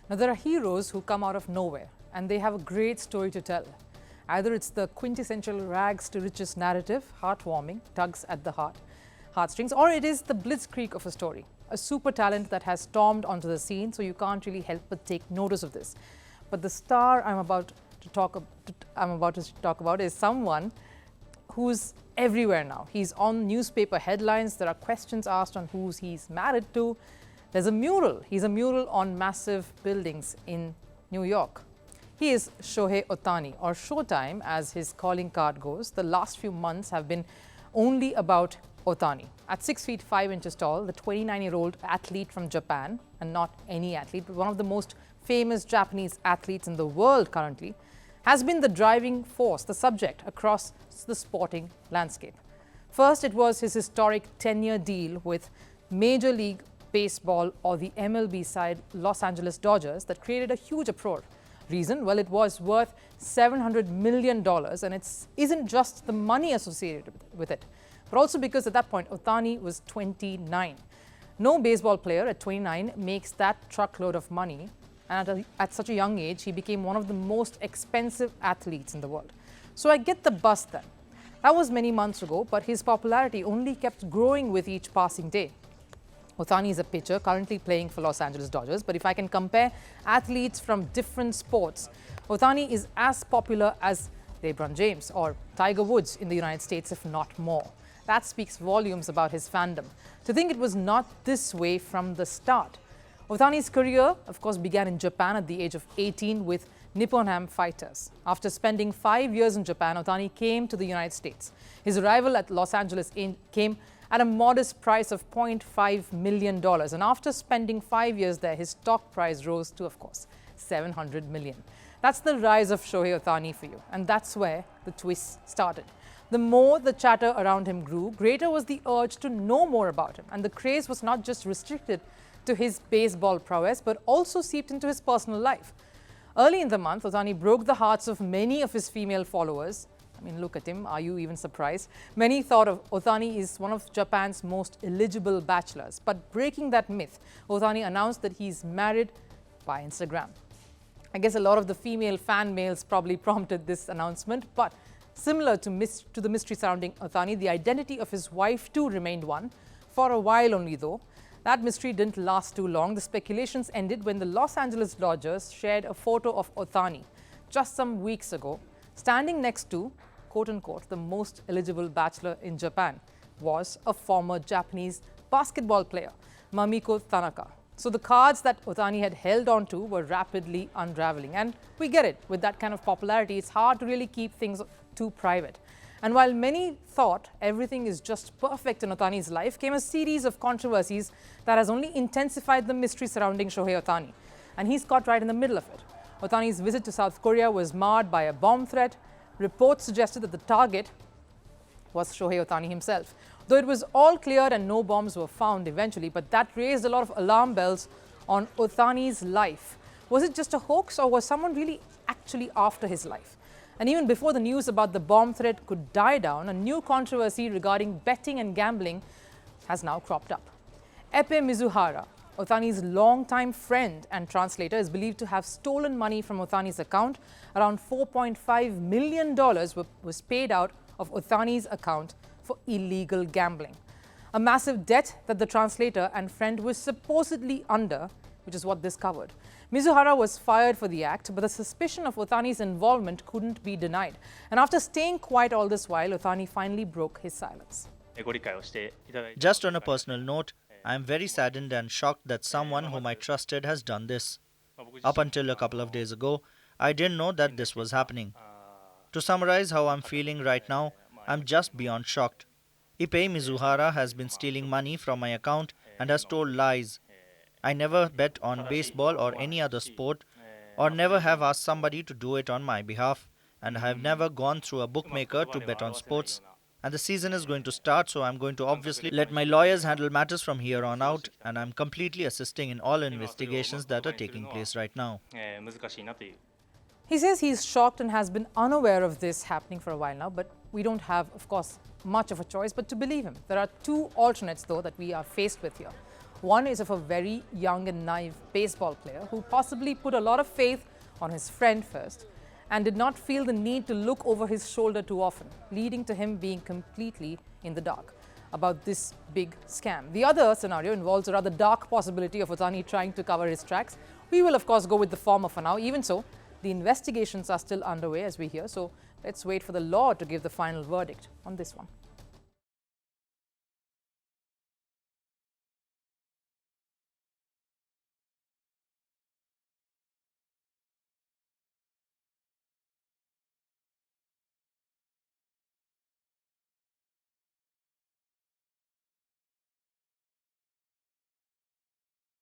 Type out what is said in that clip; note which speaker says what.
Speaker 1: Now, there are heroes who come out of nowhere and they have a great story to tell. Either it's the quintessential rags to riches narrative, heartwarming, tugs at the heartstrings, or it is the blitzkrieg of a story, a super talent that has stormed onto the scene, so you can't really help but take notice of this. But the star I'm about to talk about is someone who's everywhere now. He's on newspaper headlines. There are questions asked on who he's married to. There's a mural. He's a mural on massive buildings in New York. He is Shohei Ohtani, or Showtime as his calling card goes. The last few months have been only about Ohtani. At 6 feet 5 inches tall, the 29-year-old athlete from Japan, and not any athlete, but one of the most famous Japanese athletes in the world currently, has been the driving force, the subject across the sporting landscape. First, it was his historic 10-year deal with Major League Baseball, or the MLB side, Los Angeles Dodgers, that created a huge uproar. Reason? Well, it was worth $700 million, and it isn't just the money associated with it, but also because at that point, Ohtani was 29. No baseball player at 29 makes that truckload of money, and at such a young age, he became one of the most expensive athletes in the world. So I get the buzz then. That was many months ago, but his popularity only kept growing with each passing day. Ohtani is a pitcher currently playing for Los Angeles Dodgers, but if I can compare athletes from different sports, Ohtani is as popular as LeBron James or Tiger Woods in the United States, if not more. That speaks volumes about his fandom. To think it was not this way from the start. Ohtani's career, of course, began in Japan at the age of 18 with Nippon Ham Fighters. After spending 5 years in Japan, Ohtani came to the United States. His arrival at Los Angeles came at a modest price of $0.5 million. And after spending 5 years there, his stock price rose to, of course, $700 million. That's the rise of Shohei Ohtani for you. And that's where the twist started. The more the chatter around him grew, greater was the urge to know more about him. And the craze was not just restricted to his baseball prowess, but also seeped into his personal life. Early in the month, Ohtani broke the hearts of many of his female followers. I mean, look at him. Are you even surprised? Many thought of Ohtani is one of Japan's most eligible bachelors. But breaking that myth, Ohtani announced that he's married by Instagram. I guess a lot of the female fan mails probably prompted this announcement. But similar to the mystery surrounding Ohtani, the identity of his wife too remained one. For a while only, though. That mystery didn't last too long. The speculations ended when the Los Angeles Dodgers shared a photo of Ohtani just some weeks ago, standing next to, quote-unquote, the most eligible bachelor in Japan was a former Japanese basketball player, Mamiko Tanaka. So the cards that Ohtani had held on to were rapidly unraveling. And we get it. With that kind of popularity, it's hard to really keep things too private. And while many thought everything is just perfect in Ohtani's life, came a series of controversies that has only intensified the mystery surrounding Shohei Ohtani. And he's caught right in the middle of it. Ohtani's visit to South Korea was marred by a bomb threat. Reports suggested that the target was Shohei Ohtani himself. Though it was all cleared and no bombs were found eventually, but that raised a lot of alarm bells on Ohtani's life. Was it just a hoax, or was someone really actually after his life? And even before the news about the bomb threat could die down, a new controversy regarding betting and gambling has now cropped up. Ippei Mizuhara, Ohtani's longtime friend and translator, is believed to have stolen money from Ohtani's account. Around $4.5 million was paid out of Ohtani's account for illegal gambling. A massive debt that the translator and friend was supposedly under, which is what this covered. Mizuhara was fired for the act, but the suspicion of Ohtani's involvement couldn't be denied. And after staying quiet all this while, Ohtani finally broke his silence.
Speaker 2: Just on a personal note, I am very saddened and shocked that someone whom I trusted has done this. Up until a couple of days ago, I didn't know that this was happening. To summarize how I'm feeling right now, I'm just beyond shocked. Ippei Mizuhara has been stealing money from my account and has told lies. I never bet on baseball or any other sport, or never have asked somebody to do it on my behalf, and I have never gone through a bookmaker to bet on sports. And the season is going to start, so I'm going to obviously let my lawyers handle matters from here on out, and I'm completely assisting in all investigations that are taking place right now.
Speaker 1: He says he's shocked and has been unaware of this happening for a while now, but we don't have, of course, much of a choice but to believe him. There are two alternates, though, that we are faced with here. One is of a very young and naive baseball player who possibly put a lot of faith on his friend first and did not feel the need to look over his shoulder too often, leading to him being completely in the dark about this big scam. The other scenario involves a rather dark possibility of Ohtani trying to cover his tracks. We will, of course, go with the former for now. Even so, the investigations are still underway, as we hear, so let's wait for the law to give the final verdict on this one.